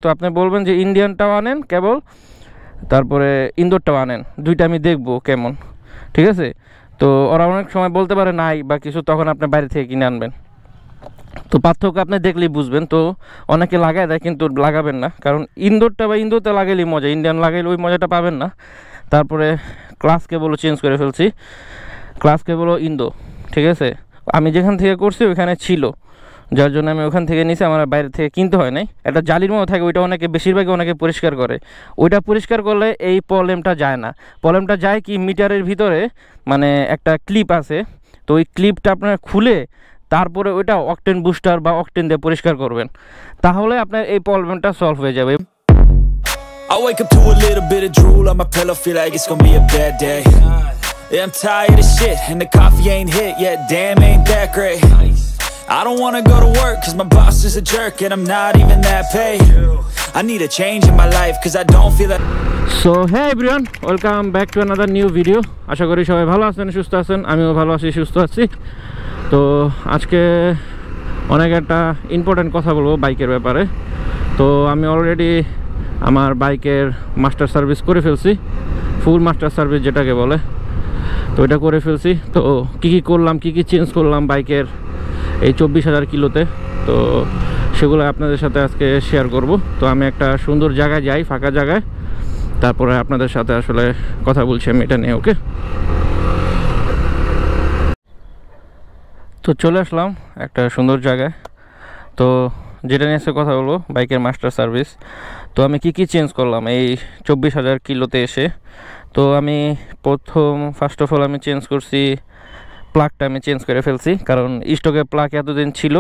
তো আপনি বলবেন যে ইন্ডিয়ানটাও আনেন কেবল, তারপরে ইন্দোরটাও আনেন, দুইটা আমি দেখবো কেমন, ঠিক আছে। তো ওরা অনেক সময় বলতে পারে নাই বা কিছু, তখন আপনি বাইরে থেকে কিনে আনবেন। তো পার্থক্য আপনি দেখলেই বুঝবেন। তো অনেকে লাগায় দেয়, কিন্তু লাগাবেন না, কারণ ইন্দোরটা বা ইন্দোরতে লাগাইলেই মজা, ইন্ডিয়ান লাগাইলে ওই মজাটা পাবেন না। তারপরে ক্লাস কেবলও চেঞ্জ করে ফেলছি, ক্লাস কেবলও ইন্দো, ঠিক আছে। আমি যেখান থেকে করছি ওইখানে ছিল, যার জন্য আমি ওখান থেকে নিছি, আমার বাইরে থেকে কিনতে হয় নাই। একটা জালির মতো থাকে, ওইটা অনেকে বেশিরভাগই অনেকে পরিষ্কার করে। ওইটা পরিষ্কার করলে এই প্রবলেমটা যায় না। প্রবলেমটা যায় কি, মিটারের ভিতরে মানে একটা ক্লিপ আছে, তো ওই ক্লিপটা আপনার খুলে তারপরে ওইটা অকটেন বুস্টার বা অকটেন দিয়ে পরিষ্কার করবেন, তাহলে আপনার এই প্রবলেমটা সলভ হয়ে যাবে। I wake up to a little bit of drool on my pillow, feel like it's gonna be a bad day. Yeah, I'm tired of shit and the coffee ain't hit yet, damn ain't that great. I don't wanna go to work cause my boss is a jerk and I'm not even that paid. I need a change in my life cause I don't feel that. So hey everyone, welcome back to another new video. আশা করি সবাই ভালো আছেন, সুস্থ আছেন, আমিও ভালো আছি, সুস্থ আছি। তো আজকে অনেক একটা ইম্পর্টেন্ট কথা বলবো বাইকের ব্যাপারে। তো আমি অলরেডি আমার বাইকের মাস্টার সার্ভিস করে ফেলছি, ফুল মাস্টার সার্ভিস যেটাকে বলে, তো এটা করে ফেলছি। তো কী কী করলাম, কী কী চেঞ্জ করলাম বাইকের এই 24,000 কিলোতে, তো সেগুলো আপনাদের সাথে আজকে শেয়ার করব। তো আমি একটা সুন্দর জায়গায় যাই, ফাঁকা জায়গায়, তারপরে আপনাদের সাথে আসলে কথা বলছি আমি এটা নিয়ে, ওকে। তো চলে আসলাম একটা সুন্দর জায়গায়, তো যেটা নিয়ে এসে কথা বলবো বাইকের মাস্টার সার্ভিস। তো আমি কি চেঞ্জ করলাম এই 24,000 কিলোতে এসে। তো আমি ফার্স্ট অফ অল আমি চেঞ্জ করছি প্লাগটা, আমি চেঞ্জ করে ফেলছি, কারণ স্টকের প্লাগ এতদিন ছিল,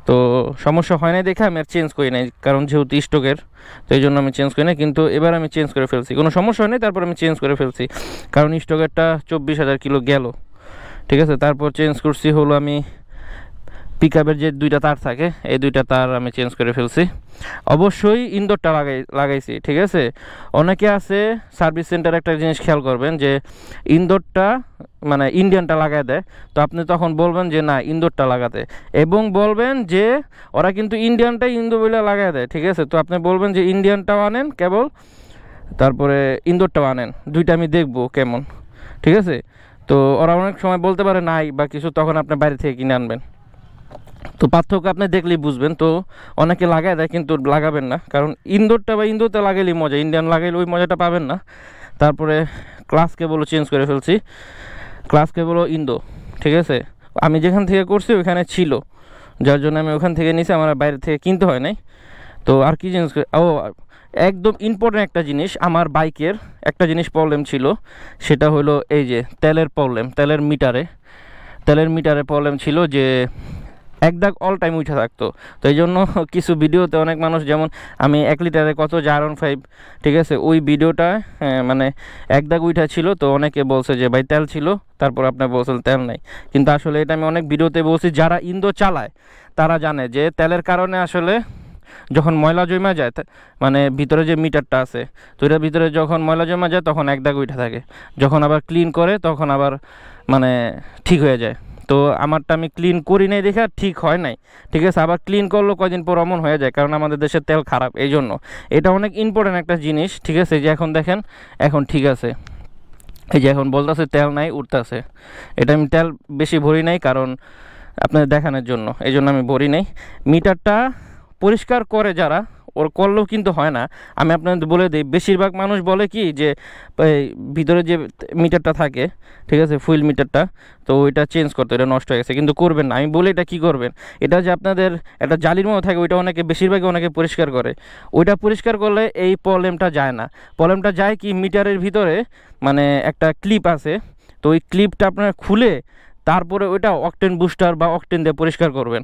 তো সমস্যা হয় নাই দেখে আমি আর চেঞ্জ করি নাই, কারণ যেহেতু স্টকের, তো এই জন্য আমি চেঞ্জ করি না। কিন্তু এবার আমি চেঞ্জ করে ফেলছি, কোনো সমস্যা হয় নাই, তারপর আমি চেঞ্জ করে ফেলছি, কারণ স্টকেরটা 24,000 কিলো গেল, ঠিক আছে। তারপর চেঞ্জ করছি হলো আমি পিকআপের যে দুইটা তার থাকে, এই দুইটা তার আমি চেঞ্জ করে ফেলছি। অবশ্যই ইন্দোরটা লাগাইছি, ঠিক আছে। অনেকে আছে সার্ভিস সেন্টারে একটা জিনিস খেয়াল করবেন যে ইন্দোরটা মানে ইন্ডিয়ানটা লাগাই দেয়, তো আপনি তখন বলবেন যে না ইন্দোরটা লাগাতে, এবং বলবেন যে ওরা কিন্তু ইন্ডিয়ানটাই ইন্দো বলে লাগাই দেয়, ঠিক আছে। তো আপনি বলবেন যে ইন্ডিয়ানটাও আনেন কেবল, তারপরে ইন্দোরটাও আনেন, দুইটা আমি দেখবো কেমন, ঠিক আছে। তো ওরা অনেক সময় বলতে পারে নাই বা কিছু, তখন আপনি বাইরে থেকে কিনে আনবেন। তো পার্থক্য আপনি দেখলেই বুঝবেন। তো অনেকে লাগায় দেয়, কিন্তু লাগাবেন না, কারণ ইন্দোরটা বা ইন্দোরতে লাগাইলেই মজা, ইন্ডিয়ান লাগাইলে ওই মজাটা পাবেন না। তারপরে ক্লাস কেবলও চেঞ্জ করে ফেলছি, ক্লাস কেবলও ইন্দো, ঠিক আছে। আমি যেখান থেকে করছি ওইখানে ছিল, যার জন্য আমি ওখান থেকে নিছি, আমার বাইরে থেকে কিনতে হয় নাই। তো আর কি চেঞ্জ করে, একদম ইম্পর্টেন্ট একটা জিনিস, আমার বাইকের একটা জিনিস প্রবলেম ছিল, সেটা হলো এই যে তেলের প্রবলেম, তেলের মিটারে প্রবলেম ছিল, যে এক দাগ অল টাইম উঠে থাকতো। তো এই জন্য কিছু ভিডিওতে অনেক মানুষ, যেমন আমি 1 লিটারে কত R15, ঠিক আছে, ওই ভিডিওটা মানে এক দাগ উঠা ছিল, তো অনেকে বলছে যে ভাই তেল ছিল, তারপর আপনার বলছেন তেল নাই। কিন্তু আসলে এটা আমি অনেক ভিডিওতে বলছি, যারা ইন্দো চালায় তারা জানে যে তেলের কারণে আসলে যখন ময়লা জমা যায়, মানে ভিতরে যে মিটারটা আছে, তো এটার ভিতরে যখন ময়লা জমা যায় তখন এক দাগ উঠে থাকে, যখন আবার ক্লিন করে তখন আবার মানে ঠিক হয়ে যায়। তো আমারটা আমি ক্লিন করি নাই দেখে ঠিক হয় নাই, ঠিক আছে। আবার ক্লিন করলেও কয়দিন পর অমন হয়ে যায়, কারণ আমাদের দেশের তেল খারাপ, এই জন্য এটা অনেক ইম্পর্টেন্ট একটা জিনিস, ঠিক আছে। যে এখন দেখেন এখন ঠিক আছে, এই যে এখন বলতেছে তেল নাই উঠতেছে, এটা আমি তেল বেশি ভরি নাই, কারণ আপনাদের দেখানোর জন্য, এই জন্য আমি ভরি নাই। মিটারটা পরিষ্কার করে যারা, ওর করলেও কিন্তু হয় না। আমি আপনাদের বলে দিই, বেশিরভাগ মানুষ বলে কি যে ভিতরে যে মিটারটা থাকে, ঠিক আছে, ফুয়েল মিটারটা, তো ওইটা চেঞ্জ করতে, এটা নষ্ট হয়ে গেছে, কিন্তু করবেন না। আমি বলি এটা কি করবেন, এটা যে আপনাদের একটা জালির মতো থাকে, ওইটা অনেকে বেশিরভাগই অনেকে পরিষ্কার করে, ওইটা পরিষ্কার করলে এই প্রবলেমটা যায় না। প্রবলেমটা যায় কি, মিটারের ভিতরে মানে একটা ক্লিপ আছে, তো ওই ক্লিপটা আপনার খুলে তারপরে ওইটা অকটেন বুস্টার বা অকটেন দিয়ে পরিষ্কার করবেন,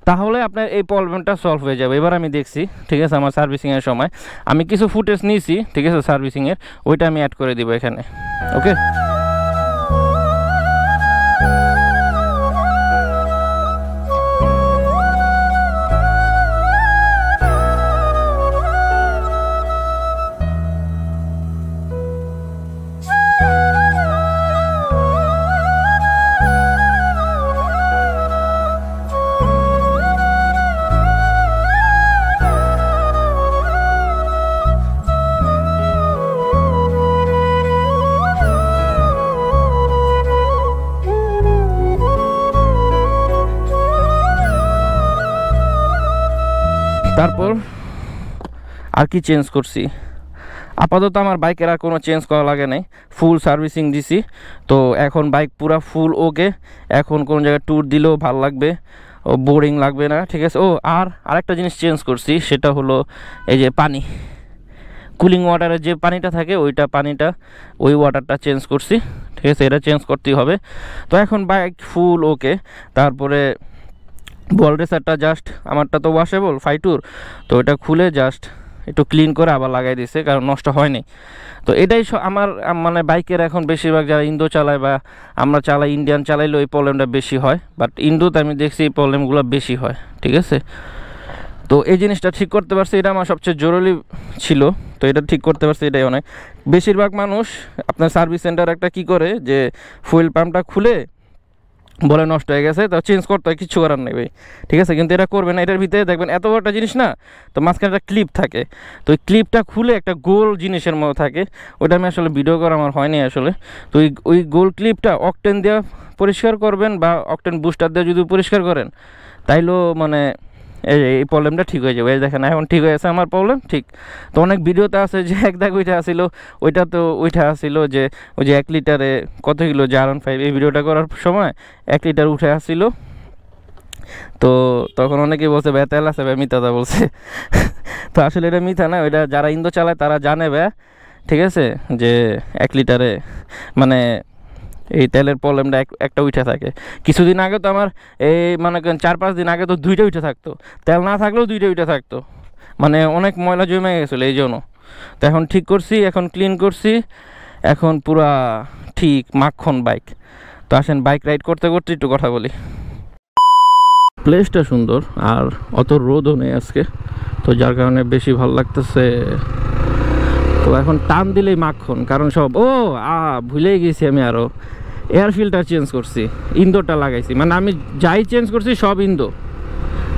তাহলে আপনার এই প্রবলেমটা সলভ হয়ে যাবে। এবার আমি দেখছি, ঠিক আছে, আমার সার্ভিসিংয়ের সময় আমি কিছু ফুটেজ নিয়েছি, ঠিক আছে, সার্ভিসিংয়ের, ওইটা আমি অ্যাড করে দিব এখানে, ওকে। তারপর আর কি চেঞ্জ করছি, আপাতত আমার বাইকের আর কোনো চেঞ্জ করা লাগে নাই, ফুল সার্ভিসিং দিছি। তো এখন বাইক পুরা ফুল ওকে, এখন কোন জায়গায় ট্যুর দিলেও ভালো লাগবে, ও বোরিং লাগবে না, ঠিক আছে। ও আর আরেকটা জিনিস চেঞ্জ করছি, সেটা হলো এই যে পানি, কুলিং ওয়াটারের যে পানিটা থাকে ওই ওয়াটারটা চেঞ্জ করছি, ঠিক আছে। এটা চেঞ্জ করতেই হবে। তো এখন বাইক ফুল ওকে। তারপরে বল রেসারটা জাস্ট, আমারটা তো ওয়াশেবল ফাইটুর, তো এটা খুলে জাস্ট একটু ক্লিন করে আবার লাগাই দিছে, কারণ নষ্ট হয়নি। তো এটাই আমার মানে বাইকের এখন বেশিরভাগ যারা ইন্দো চালায় বা আমরা চালাই, ইন্ডিয়ান চালাইলে ওই প্রবলেমটা বেশি হয়, বাট ইন্দোতে আমি দেখছি এই প্রবলেমগুলো বেশি হয়, ঠিক আছে। তো এই জিনিসটা ঠিক করতে পারছি, এটা আমার সবচেয়ে জরুরি ছিল। তো এটা ঠিক করতে পারছি, এটাই অনেক। বেশিরভাগ মানুষ আপনার সার্ভিস সেন্টার একটা কী করে, যে ফুয়েল পাম্পটা খুলে বলে নষ্ট হয়ে গেছে, তো চেঞ্জ করতে হয়, কিচ্ছু করার নেই ভাই, ঠিক আছে। কিন্তু এটা করবে না, এটার ভিতরে দেখবেন এত বড় একটা জিনিস না, তো মাঝখানে একটা ক্লিপ থাকে, তো ওই ক্লিপটা খুলে একটা গোল জিনিসের মতো থাকে, ওইটা আমি আসলে ভিডিও করা আমার হয়নি আসলে। তো ওই গোল ক্লিপটা অকটেন দেওয়া পরিষ্কার করবেন, বা অকটেন বুস্টার দিয়ে যদি পরিষ্কার করেন, তাইলেও মানে এই প্রবলেমটা ঠিক হয়ে যাবে। এই দেখেন এখন ঠিক হয়ে গেছে আমার প্রবলেম, ঠিক। তো অনেক ভিডিওতে আছে যে এক দাগ ওইটা আসিল, ওইটা আসিল যে ওই যে 1 লিটারে কত কিলো যে R15, এই ভিডিওটা করার সময় 1 লিটার উঠে আসছিল। তো তখন অনেকেই বলছে ভাই তেল আছে, ভাই মিথ্যাটা বলছে। তো আসলে এটা মিথ্যা না, ওইটা যারা ইন্দো চালায় তারা জানে ভাই, ঠিক আছে, যে 1 লিটারে মানে এই তেলের প্রবলেমটা একটা উঠে থাকে। কিছুদিন আগে তো আমার এই মানে 4-5 দিন আগে তো 2টা উঠে থাকতো, তেল না থাকলেও 2টা উঠে থাকতো, মানে অনেক ময়লা জমে গেছিলো এই জন্য। তো এখন ঠিক করছি, এখন ক্লিন করছি, এখন পুরা ঠিক মাখন বাইক। তো আসেন বাইক রাইড করতে করতে একটু কথা বলি। প্লেসটা সুন্দর, আর অত রোদও নেই আজকে, তো যার কারণে বেশি ভালো লাগতেছে। তো এখন টান দিলেই মাখন, কারণ সব ভুলেই গেছি আমি, আরও এয়ার ফিল্টার চেঞ্জ করছি, ইন্দোরটা লাগাইছি, মানে আমি যাই চেঞ্জ করছি সব ইন্দো।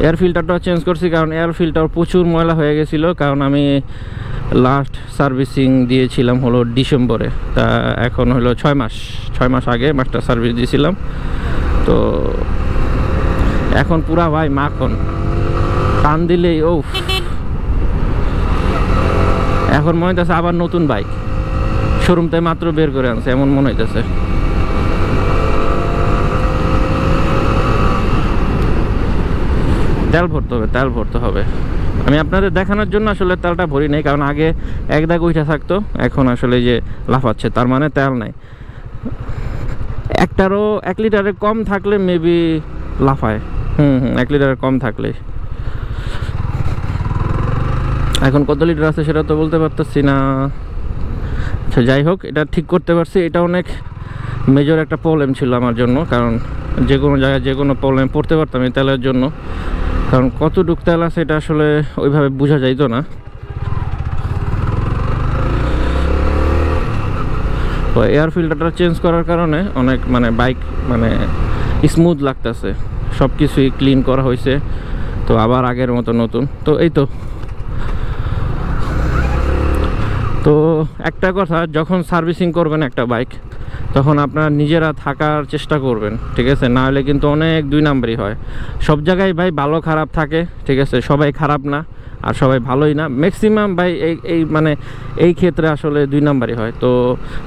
এয়ার ফিল্টারটাও চেঞ্জ করছি, কারণ এয়ার ফিল্টার প্রচুর ময়লা হয়ে গেছিলো, কারণ আমি লাস্ট সার্ভিসিং দিয়েছিলাম হলো ডিসেম্বরে, তা এখন হলো 6 মাস আগে মাস্টার সার্ভিস দিয়েছিলাম। তো এখন পুরা ভাই মাখন, টান দিলেই এখন মনে হইতেছে আবার নতুন বাইক, শোরুমতে মাত্র বের করে আনছে এমন মনে হইতেছে। তেল ভরতে হবে। আমি আপনাদের দেখানোর জন্য আসলে তেলটা ভরি নাই, কারণ আগে 1 দাগ উঠে থাকতো, এখন আসলে যে লাফাচ্ছে তার মানে তেল নাই। 1 লিটারের কম থাকলে মেবি লাফায়, 1 লিটারের কম থাকলে। এখন কত লিটার আছে সেটা তো বলতে পারতেছি না। আচ্ছা যাই হোক, এটা ঠিক করতে পারছি। এটা অনেক মেজর একটা প্রবলেম ছিল আমার জন্য, কারণ যে কোনো জায়গায় যে কোনো প্রবলেম পড়তে পারতাম এই তেলের জন্য, কারণ কতটুকু তেল আছে এটা আসলে ওইভাবে বোঝা যাইতো না। তো এয়ার ফিল্টারটা চেঞ্জ করার কারণে অনেক মানে বাইক মানে স্মুথ লাগতেছে, সব কিছুই ক্লিন করা হয়েছে, তো আবার আগের মতো নতুন। তো এই তো একটা কথা, যখন সার্ভিসিং করবেন একটা বাইক, তখন আপনারা নিজেরা থাকার চেষ্টা করবেন, ঠিক আছে, না হলে কিন্তু অনেক 2 নাম্বারই হয়। সব জায়গায় ভাই ভালো খারাপ থাকে, ঠিক আছে, সবাই খারাপ না আর সবাই ভালোই না, ম্যাক্সিমাম ভাই এই মানে এই ক্ষেত্রে আসলে 2 নাম্বারই হয়। তো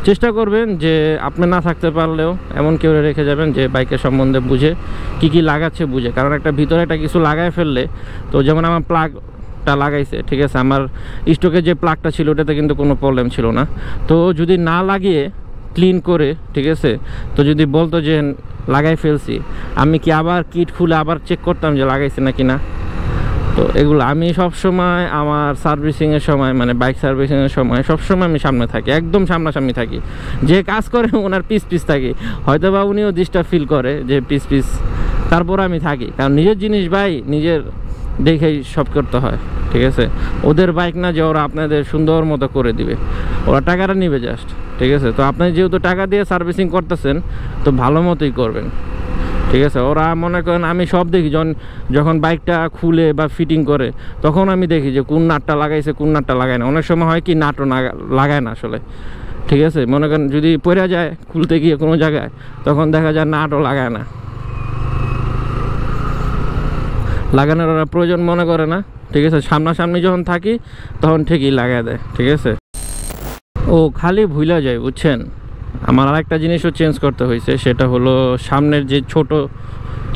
চেষ্টা করবেন যে আপনি না থাকতে পারলেও এমন কেউ রেখে যাবেন যে বাইকের সম্বন্ধে বুঝে, কি লাগাচ্ছে বুঝে, কারণ একটা ভিতরে একটা কিছু লাগায় ফেললে, তো যেমন আমার প্লাগটা লাগাইছে, ঠিক আছে, আমার স্টকে যে প্লাগটা ছিল ওটাতে কিন্তু কোনো প্রবলেম ছিল না। তো যদি না লাগিয়ে ক্লিন করে, ঠিক আছে, তো যদি বলতো যে লাগাই ফেলছি, আমি কি আবার কিট খুলে আবার চেক করতাম যে লাগাইছে নাকি না। তো এগুলো আমি সবসময় আমার সার্ভিসিংয়ের সময়, মানে বাইক সার্ভিসিংয়ের সময় সবসময় আমি সামনে থাকি, একদম সামনাসামনি থাকি। যে কাজ করে ওনার পিস থাকি, হয়তো বা উনিও ডিস্টার্ব ফিল করে যে পিস, তারপর আমি থাকি, কারণ নিজের জিনিস ভাই নিজের দেখেই সব করতে হয়, ঠিক আছে। ওদের বাইক না যে ওরা আপনাদের সুন্দর মতো করে দিবে, ওরা টাকাটা নিবে জাস্ট, ঠিক আছে। তো আপনি যেহেতু টাকা দিয়ে সার্ভিসিং করতেছেন, তো ভালো মতোই করবেন, ঠিক আছে। ওরা মনে করেন, আমি সব দেখি যখন বাইকটা খুলে বা ফিটিং করে, তখন আমি দেখি যে কোন নাটটা লাগাইছে কোন নাটটা লাগায় না। অনেক সময় হয় কি নাটও লাগায় না আসলে, ঠিক আছে। মনে করেন যদি পড়ে যায় খুলতে গিয়ে কোনো জায়গায়, তখন দেখা যায় নাটও লাগায় না, লাগানোর ওরা প্রয়োজন মনে করে না, ঠিক আছে, সামনাসামনি যখন থাকি তখন ঠিকই লাগাই দেয়, ঠিক আছে। ও খালি ভুলে যায়, বুঝছেন। আমার আরেকটা জিনিসও চেঞ্জ করতে হয়েছে, সেটা হলো সামনের যে ছোট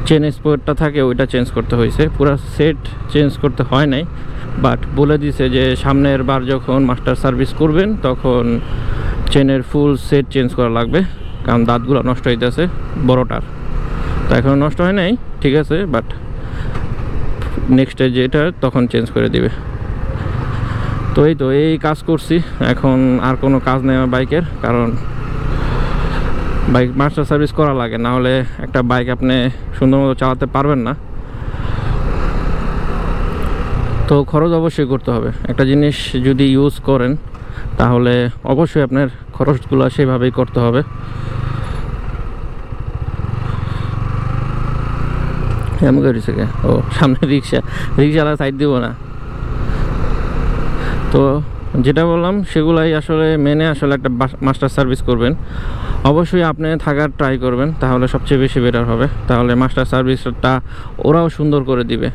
চেন স্পোর্টটা থাকে ওইটা চেঞ্জ করতে হয়েছে। পুরো সেট চেঞ্জ করতে হয় নাই, বাট বলে দিছে যে সামনের বার যখন মাস্টার সার্ভিস করবেন তখন চেনের ফুল সেট চেঞ্জ করা লাগবে, কারণ দাঁতগুলো নষ্ট হইতেছে বড়টার। তো এখন নষ্ট হয় নাই, ঠিক আছে, বাট নেক্সটে যেটা তখন চেঞ্জ করে দিবে। তো এই কাজ করছি, এখন আর কোনো কাজ নেই আমার বাইকের, কারণ বাইক মাস্টার সার্ভিস করা লাগে, না হলে একটা বাইক আপনি সুন্দর মতো চালাতে পারবেন না। তো খরচ অবশ্যই করতে হবে, একটা জিনিস যদি ইউজ করেন তাহলে অবশ্যই আপনার খরচগুলো সেভাবেই করতে হবে। এমন করেছে কে? ও সামনে রিক্সাওয়ালা সাইড দিব না। তো যেটা বললাম সেগুলাই আসলে মেনে আসলে একটা মাস্টার সার্ভিস করবেন, অবশ্যই আপনি থাকার ট্রাই করবেন, তাহলে সবচেয়ে বেশি বেটার হবে। তাহলে মাস্টার সার্ভিসটা ওরাও সুন্দর করে দিবে,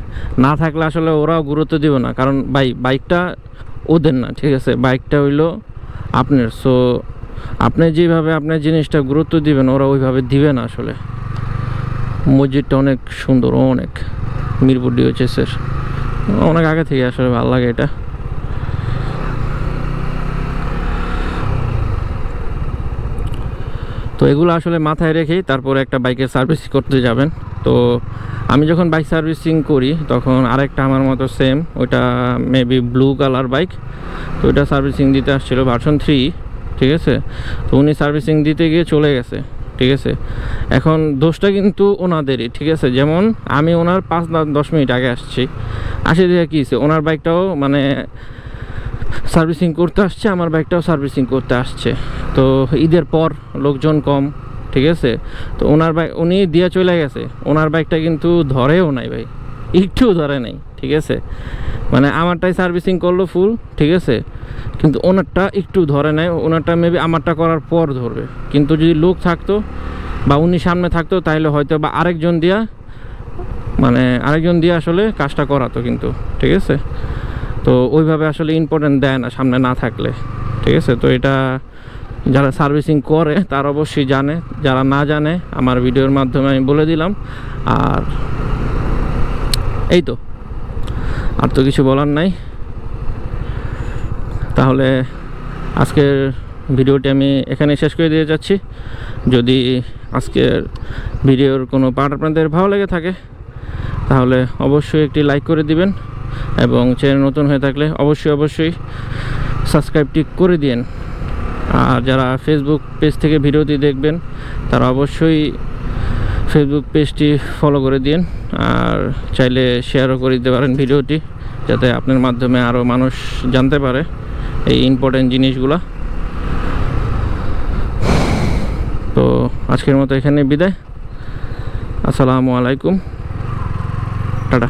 না থাকলে আসলে ওরাও গুরুত্ব দিবে না, কারণ বাইকটা ওদের না, ঠিক আছে, বাইকটা হইলো আপনার। সো আপনি যেভাবে আপনার জিনিসটা গুরুত্ব দিবেন ওরা ওইভাবে দিবে না আসলে। মসজিদটা অনেক সুন্দর, অনেক মিরপুর ডিওএইচএসের অনেক আগে থেকে আসলে ভালো লাগে এটা। তো এগুলো আসলে মাথায় রেখেই তারপরে একটা বাইকের সার্ভিস করতে যাবেন। তো আমি যখন বাইক সার্ভিসিং করি তখন আরেকটা আমার মতো সেম, ওইটা মেবি ব্লু কালার বাইক, তো ওইটা সার্ভিসিং দিতে আসছিল ভার্সন 3, ঠিক আছে। তো উনি সার্ভিসিং দিতে গিয়ে চলে গেছে, ঠিক আছে। এখন দোষটা কিন্তু ওনাদেরই, ঠিক আছে। যেমন আমি ওনার 5-10 মিনিট আগে আসি দিয়ে কী হয়েছে, ওনার বাইকটাও মানে সার্ভিসিং করতে আসছে, আমার বাইকটাও সার্ভিসিং করতে আসছে। তো ঈদের পর লোকজন কম, ঠিক আছে। তো ওনার বাইক উনি দিয়ে চলে গেছে, ওনার বাইকটা কিন্তু ধরেও নাই ভাই, একটু ধরে নাই, ঠিক আছে। মানে আমারটাই সার্ভিসিং করলো ফুল, ঠিক আছে, কিন্তু ওনারটা একটু ধরে নাই। ওনারটা মেবি আমারটা করার পর ধরবে, কিন্তু যদি লোক থাকতো বা উনি সামনে থাকতো তাহলে হয়তো বা আরেকজন দিয়ে আসলে কাজটা করাতো কিন্তু, ঠিক আছে। তো ওইভাবে আসলে ইম্পর্টেন্ট দেয় না সামনে না থাকলে, ঠিক আছে। তো এটা যারা সার্ভিসিং করে তারা অবশ্যই জানে, যারা না জানে আমার ভিডিওর মাধ্যমে আমি বলে দিলাম। আর এই তো, আর তো কিছু বলার নাই। তাহলে আজকের ভিডিওটি আমি এখানে শেষ করে দিয়ে যাচ্ছি। যদি আজকের ভিডিওর কোনো পার্ট আপনাদের ভালো লেগে থাকে তাহলে অবশ্যই একটি লাইক করে দিবেন, এবং চ্যানেল নতুন হয়ে থাকলে অবশ্যই সাবস্ক্রাইবটি করে দিন। আর যারা ফেসবুক পেজ থেকে ভিডিওটি দেখবেন তারা অবশ্যই ফেসবুক পেজটি ফলো করে দিন, আর চাইলে শেয়ারও করে দিতে পারেন ভিডিওটি, যাতে আপনার মাধ্যমে আরও মানুষ জানতে পারে এই ইম্পর্টেন্ট জিনিসগুলো। তো আজকের মতো এখানে বিদায়। আসসালামু আলাইকুম, টাটা।